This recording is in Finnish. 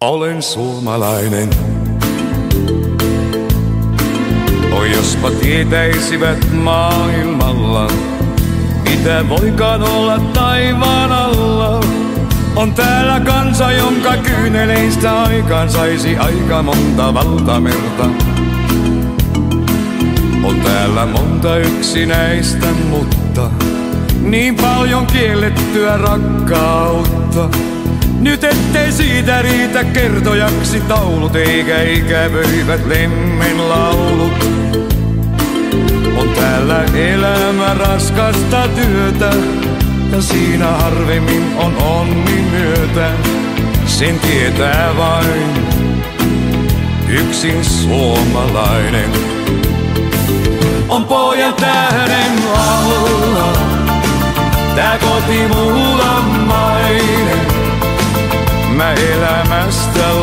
Olen suomalainen. Oi jospa tietäisivät maailmalla, mitä voikaan olla taivaan alla. On täällä kansa, jonka kyyneleistä aikaan saisi aika monta valtamerta. On täällä monta yksinäistä, mutta niin paljon kiellettyä rakkautta. Nyt ettei siitä riitä kertojaksi taulut, eikä ikävöivät lemmen laulut. On täällä elämä raskasta työtä, ja siinä harvemmin on onni myötä. Sen tietää vain yksin suomalainen. On pojan tähden alla, tää koti mulla mainen. Mä elämästä